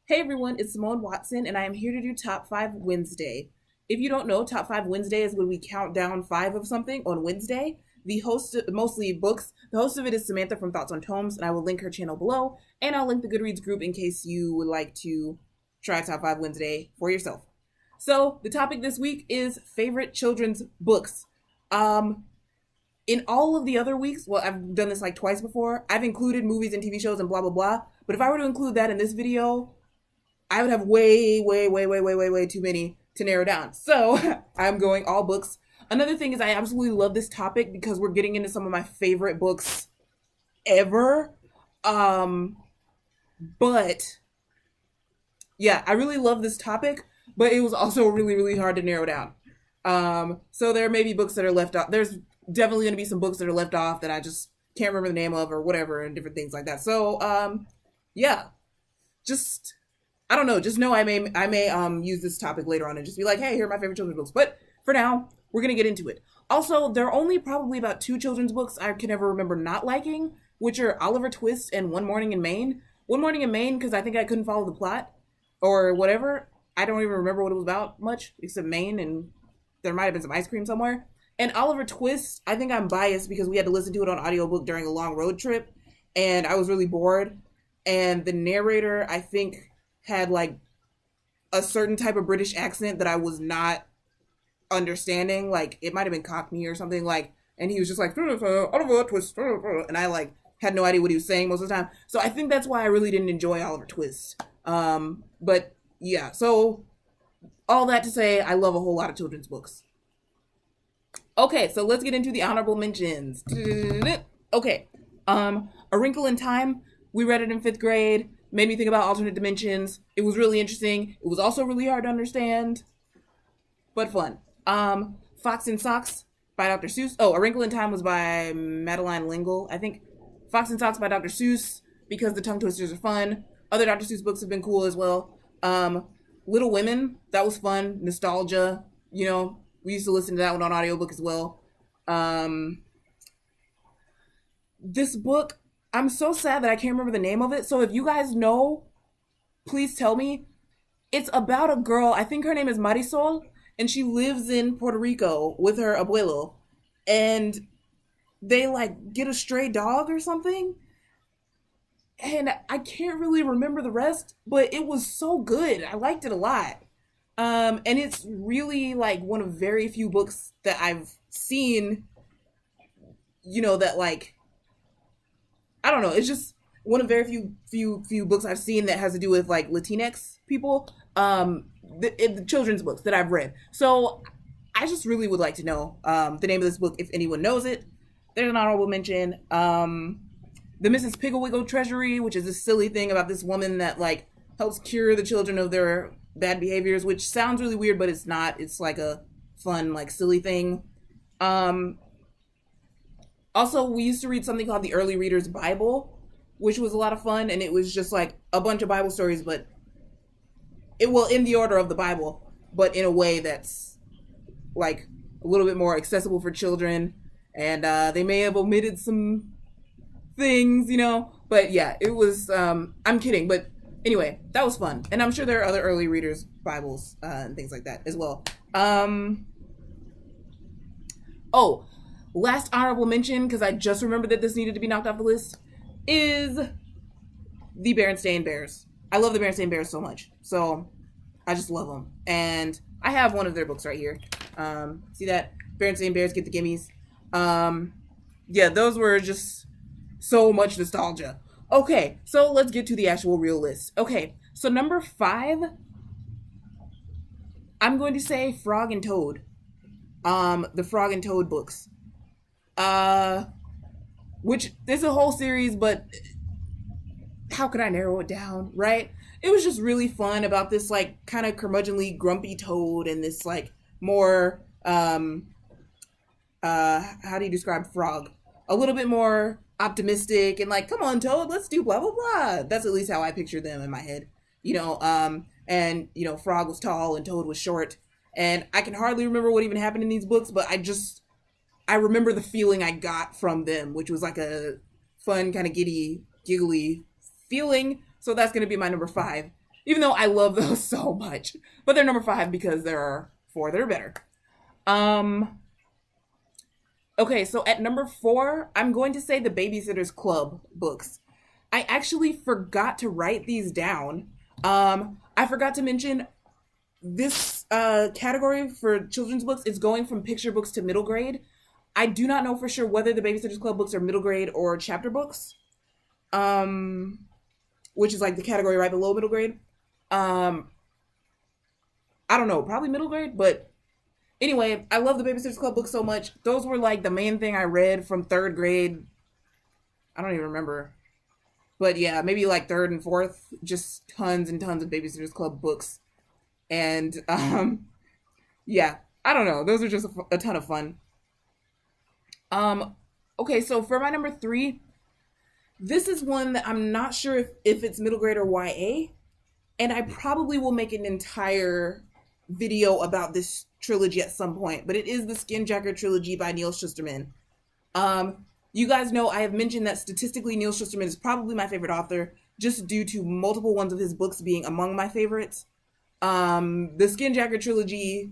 Hey everyone, it's Simone Watson, and I am here to do Top 5 Wednesday. If you don't know, Top 5 Wednesday is when we count down 5 of something on Wednesday. The host, mostly books, the host of it is Samantha from Thoughts on Tomes, and I will link her channel below, and I'll link the Goodreads group in case you would like to try Top 5 Wednesday for yourself. So, the topic this week is favorite children's books. Um, in all of the other weeks, well, I've done this like twice before, I've included movies and TV shows and blah, blah, blah, but if I were to include that in this video, I would have way too many to narrow down. So I'm going all books. Another thing is I absolutely love this topic because we're getting into some of my favorite books ever. Um, but yeah, I really love this topic, but it was also really hard to narrow down. So there may be books that are left off. There's definitely going to be some books that are left off that I just can't remember the name of or whatever and different things like that. So yeah, just I don't know. Just know I may use this topic later on and just be like, hey, here are my favorite children's books. But for now, we're gonna get into it. Also, there are only probably about 2 children's books I can ever remember not liking, which are Oliver Twist and One Morning in Maine. One Morning in Maine because I think I couldn't follow the plot or whatever. I don't even remember what it was about much except Maine and there might have been some ice cream somewhere. And Oliver Twist, I think I'm biased because we had to listen to it on audiobook during a long road trip and I was really bored. And the narrator, I think, had like a certain type of British accent that I was not understanding. Like it might have been Cockney or something like, and he was just like, Oliver Twist, and I like had no idea what he was saying most of the time. So I think that's why I really didn't enjoy Oliver Twist. But yeah, so all that to say, I love a whole lot of children's books. Okay, so let's get into the honorable mentions. Okay, A Wrinkle in Time. We read it in 5th grade. Made me think about alternate dimensions. It was really interesting. It was also really hard to understand, but fun. Fox and Socks by Dr. Seuss. Oh, A Wrinkle in Time was by Madeline L'Engle, I think. Fox and Socks by Dr. Seuss because the tongue twisters are fun. Other Dr. Seuss books have been cool as well. Little Women, that was fun. Nostalgia, we used to listen to that one on audiobook as well. This book, I'm so sad that I can't remember the name of it. So if you guys know, please tell me. It's about a girl. I think her name is Marisol, and she lives in Puerto Rico with her abuelo, and they like get a stray dog or something. And I can't really remember the rest, but it was so good. I liked it a lot. And it's really like one of very few books that I've seen, that like I don't know. It's just one of very few books I've seen that has to do with like Latinx people. The children's books that I've read. So I just really would like to know the name of this book if anyone knows it. There's an honorable mention. The Mrs. Pigglewiggle Treasury, which is this silly thing about this woman that like helps cure the children of their bad behaviors, which sounds really weird, but it's not. It's like a fun, like silly thing. Also, we used to read something called the Early Reader's Bible, which was a lot of fun, and it was just like a bunch of Bible stories, but in the order of the Bible, but in a way that's like a little bit more accessible for children, and they may have omitted some things, but yeah, it was, I'm kidding, but anyway, that was fun, and I'm sure there are other Early Reader's Bibles and things like that as well. Oh, last honorable mention, because I just remembered that this needed to be knocked off the list, is the Berenstain Bears. I love the Berenstain Bears so much. So I just love them. And I have one of their books right here. See that? Berenstain Bears Get the Gimmies. Yeah, those were just so much nostalgia. Okay, so let's get to the actual real list. Okay, so number 5, I'm going to say Frog and Toad. The Frog and Toad books. Which there's a whole series, but how could I narrow it down, right? It was just really fun about this like kind of curmudgeonly grumpy toad and this like more how do you describe Frog? A little bit more optimistic and like, come on Toad, let's do blah blah blah. That's at least how I picture them in my head. And Frog was tall and Toad was short. And I can hardly remember what even happened in these books, but I remember the feeling I got from them, which was like a fun, kind of giddy, giggly feeling. So that's going to be my number 5. Even though I love those so much. But they're number five because there are four that are better. Um, okay, so at number four, I'm going to say the Babysitters Club books. I actually forgot to write these down. I forgot to mention this category for children's books is going from picture books to middle grade. I do not know for sure whether the Babysitters Club books are middle grade or chapter books, um, which is like the category right below middle grade. Um, I don't know, probably middle grade, but anyway, I love the Babysitters Club books so much. Those were like the main thing I read from third grade. I don't even remember. But yeah, maybe like third and fourth, just tons and tons of Babysitters Club books. And yeah, I don't know. Those are just a ton of fun. Um, okay, so for my number three, this is one that I'm not sure if it's middle grade or YA, and I probably will make an entire video about this trilogy at some point. But it is the Skinjacker trilogy by Neil Shusterman. You guys know I have mentioned that statistically Neil Shusterman is probably my favorite author, just due to multiple ones of his books being among my favorites. The Skinjacker trilogy,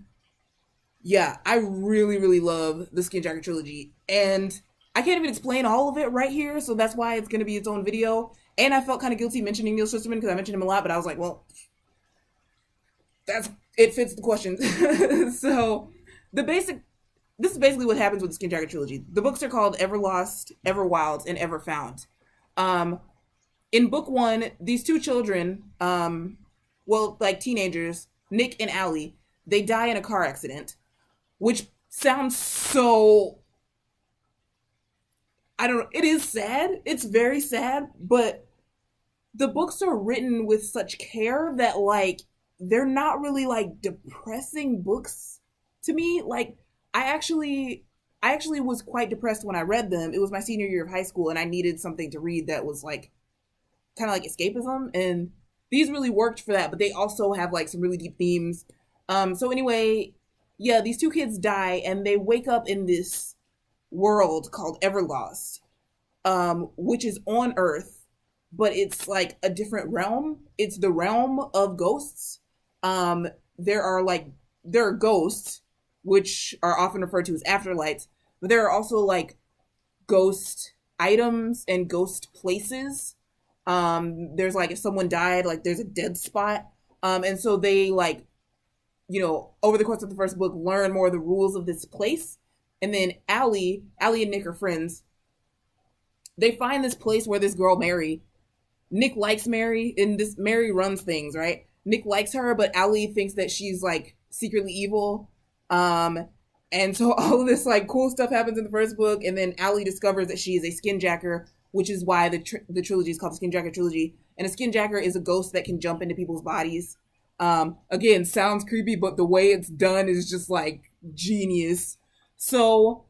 yeah, I really, really love the Skinjacker trilogy. And I can't even explain all of it right here, so that's why it's going to be its own video. And I felt kind of guilty mentioning Neil Shusterman because I mentioned him a lot, but I was like, well, that's it fits the questions. So the basic this is basically what happens with the Skinjacker trilogy. The books are called Everlost, Everwild, and Everfound. Um, in book one, these two children, well, like teenagers, Nick and Allie, they die in a car accident, which sounds so, I don't know, it is sad. It's very sad, but the books are written with such care that, like, they're not really, like, depressing books to me. Like, I actually I actually was quite depressed when I read them. It was my senior year of high school and I needed something to read that was like kind of like escapism, and these really worked for that, but they also have like some really deep themes. So anyway, yeah, these two kids die and they wake up in this world called Everlost, which is on Earth, but it's like a different realm. It's the realm of ghosts. Um, there are ghosts, which are often referred to as afterlights, but there are also like ghost items and ghost places. There's like if someone died, like there's a dead spot. And so they like, over the course of the first book, learn more of the rules of this place. And then Allie and Nick are friends. They find this place where this girl Mary, Nick likes Mary, and this Mary runs things, right? Nick likes her, but Allie thinks that she's like secretly evil. Um, and so all of this like cool stuff happens in the first book, and then Allie discovers that she is a skinjacker, which is why the trilogy is called the Skinjacker trilogy. And a skinjacker is a ghost that can jump into people's bodies. Again, sounds creepy, but the way it's done is just like genius. So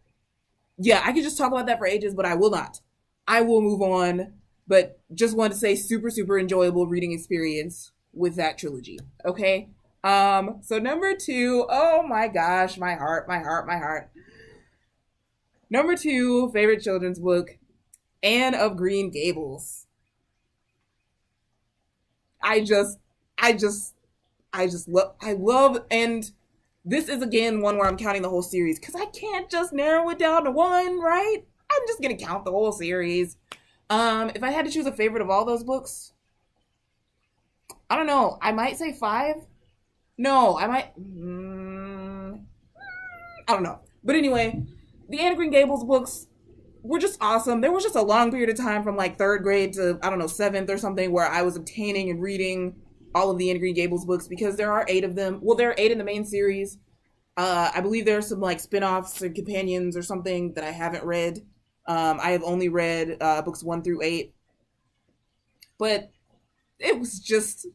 yeah, I could just talk about that for ages, but I will not. I will move on. But just wanted to say super, super enjoyable reading experience with that trilogy. Okay. So number two, oh my gosh, my heart, my heart, my heart. Number two, favorite children's book, Anne of Green Gables. I just, I just, I love, and this is again one where I'm counting the whole series because I can't just narrow it down to one, right? I'm just gonna count the whole series. If I had to choose a favorite of all those books, I don't know. I might say five. No, I might. I don't know. But anyway, the Anne of Green Gables books were just awesome. There was just a long period of time from like third grade to, I don't know, seventh or something where I was obtaining and reading all of the Anne of Green Gables books because there are eight of them. Well, there are eight in the main series. I believe there are some like spin-offs and companions or something that I haven't read. I have only read books 1 through 8. But it was just,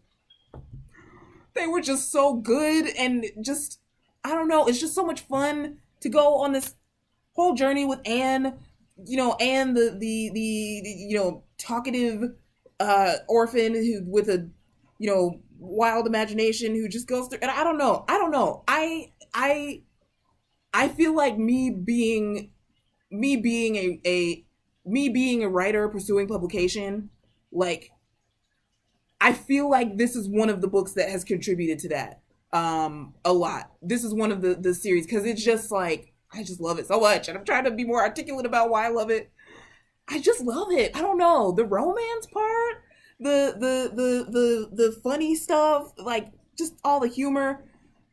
they were just so good, and just, I don't know, it's just so much fun to go on this whole journey with Anne. Anne, the talkative orphan who with a wild imagination who just goes through, and I don't know. I feel like me being a writer pursuing publication, like I feel like this is one of the books that has contributed to that a lot. This is one of the series because it's just like I just love it so much, and I'm trying to be more articulate about why I love it. I just love it. I don't know, the romance part, the funny stuff, like just all the humor.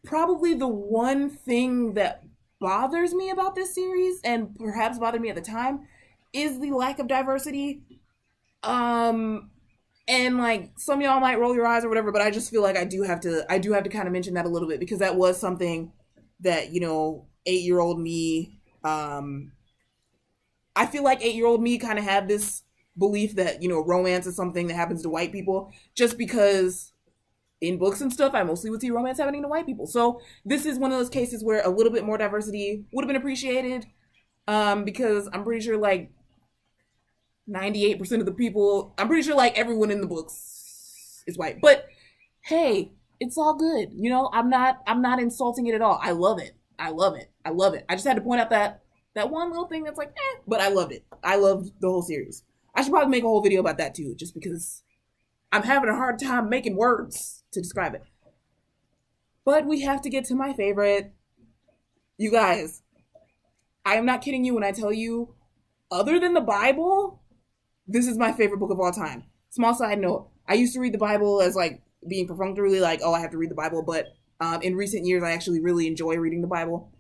Probably the one thing that bothers me about this series, and perhaps bothered me at the time, is the lack of diversity. Um, and like some of y'all might roll your eyes or whatever, but I just feel like I do have to kind of mention that a little bit because that was something that 8-year-old me. I feel like 8-year-old me kind of had this belief that romance is something that happens to white people, just because in books and stuff I mostly would see romance happening to white people. So this is one of those cases where a little bit more diversity would have been appreciated, because I'm pretty sure like 98% of the people, I'm pretty sure like everyone in the books is white. But hey, it's all good. I'm not insulting it at all. I love it. I love it. I love it. I just had to point out that one little thing that's like, but I loved it. I loved the whole series. I should probably make a whole video about that too, just because I'm having a hard time making words to describe it. But we have to get to my favorite. You guys, I am not kidding you when I tell you, other than the Bible, this is my favorite book of all time. Small side note, I used to read the Bible as like being perfunctorily like, oh, I have to read the Bible. But in recent years, I actually really enjoy reading the Bible.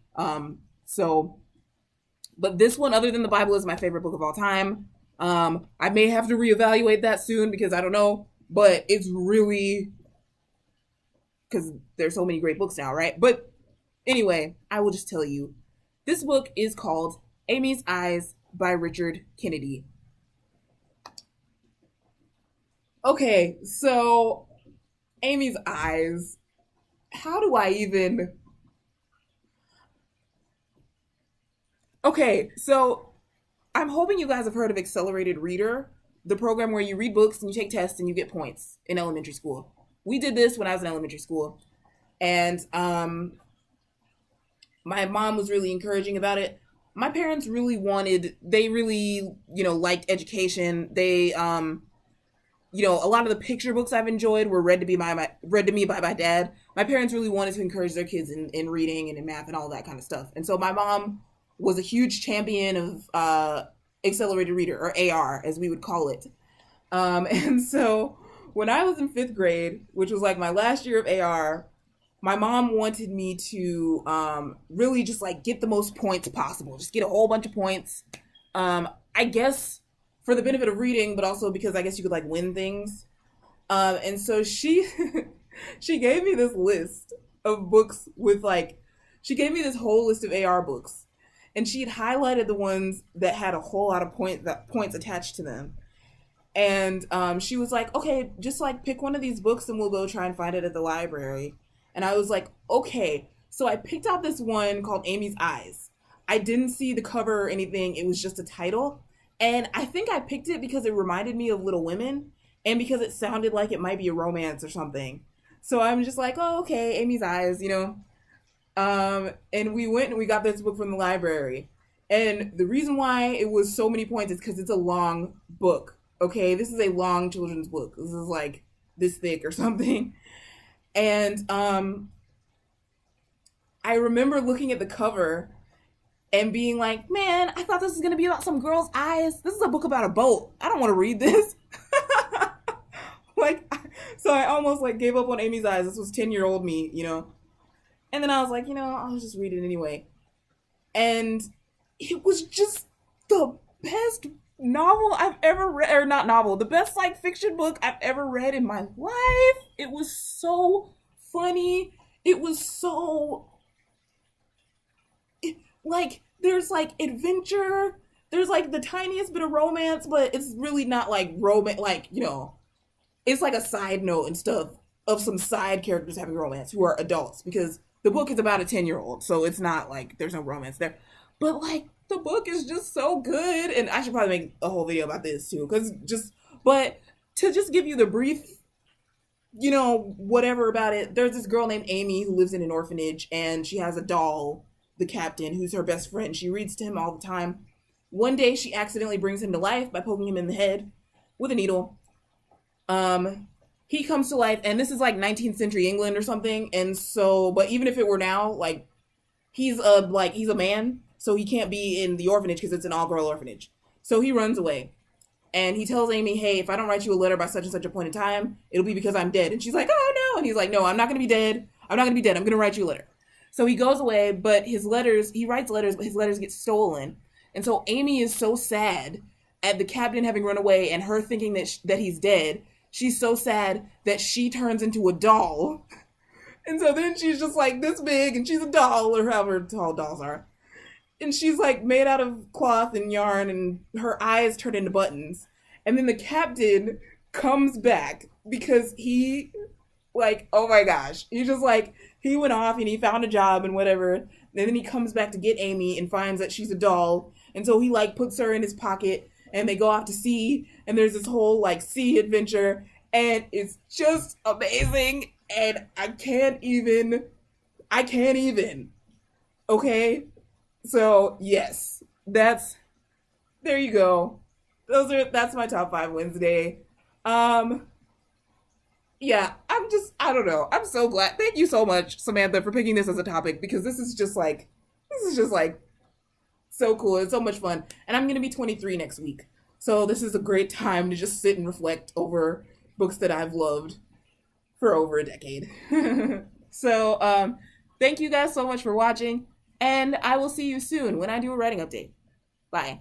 But this one, other than the Bible, is my favorite book of all time. I may have to reevaluate that soon because I don't know, but it's really, because there's so many great books now, right? But anyway, I will just tell you, this book is called Amy's Eyes by Richard Kennedy. Okay, so Amy's Eyes, how do I even... Okay, so I'm hoping you guys have heard of Accelerated Reader, the program where you read books and you take tests and you get points in elementary school. We did this when I was in elementary school, and my mom was really encouraging about it. My parents really liked education. They, a lot of the picture books I've enjoyed were read to me by my dad. My parents really wanted to encourage their kids in reading and in math and all that kind of stuff. And so my mom was a huge champion of Accelerated Reader, or AR, as we would call it. And so when I was in 5th grade, which was like my last year of AR, my mom wanted me to really just like get the most points possible, just get a whole bunch of points. I guess for the benefit of reading, but also because I guess you could like win things. And so she she gave me this list of books she gave me this whole list of AR books. And she had highlighted the ones that had a whole lot of points attached to them. And she was like, okay, just like pick one of these books and we'll go try and find it at the library. And I was like, okay. So I picked out this one called Amy's Eyes. I didn't see the cover or anything. It was just a title. And I think I picked it because it reminded me of Little Women and because it sounded like it might be a romance or something. So I'm just like, oh, okay, Amy's Eyes, And we went and we got this book from the library. And the reason why it was so many points is because it's a long book. Okay, this is a long children's book. This is like this thick or something. And I remember looking at the cover and being like, man, I thought this was going to be about some girl's eyes. This is a book about a boat. I don't want to read this. So I almost gave up on Amy's Eyes. This was 10-year-old me, And then I was like, I'll just read it anyway. And it was just the best novel I've ever read, or not novel, the best fiction book I've ever read in my life. It was so funny. It was so there's adventure. There's the tiniest bit of romance, but it's really not romance. It's a side note and stuff of some side characters having romance who are adults, because the book is about a 10-year-old, so it's not there's no romance there. But the book is just so good, and I should probably make a whole video about this too, but to just give you the brief, whatever about it, there's this girl named Amy who lives in an orphanage, and she has a doll, the captain, who's her best friend. She reads to him all the time. One day she accidentally brings him to life by poking him in the head with a needle. he comes to life, and this is like 19th century England or something. And so, but even if it were now, like he's a man, so he can't be in the orphanage because it's an all girl orphanage. So he runs away, and he tells Amy, "Hey, if I don't write you a letter by such and such a point in time, it'll be because I'm dead." And she's like, "Oh no!" And he's like, "No, I'm not gonna be dead. I'm not gonna be dead. I'm gonna write you a letter." So he goes away, but he writes letters, but his letters get stolen. And so Amy is so sad at the captain having run away and her thinking that he's dead. She's so sad that she turns into a doll. And so then she's just like this big, and she's a doll, or however tall dolls are. And she's like made out of cloth and yarn, and her eyes turn into buttons. And then the captain comes back because he, like, oh my gosh, he just like, he went off and he found a job and whatever. And then he comes back to get Amy and finds that she's a doll. And so he like puts her in his pocket, and they go off to sea, and there's this whole like sea adventure, and it's just amazing. And I can't even. Okay? So, yes. There you go. That's my top 5 Wednesday. Um yeah, I don't know. I'm so glad. Thank you so much, Samantha, for picking this as a topic, because this is just like so cool. It's so much fun. And I'm going to be 23 next week. So this is a great time to just sit and reflect over books that I've loved for over a decade. So, thank you guys so much for watching, and I will see you soon when I do a writing update. Bye.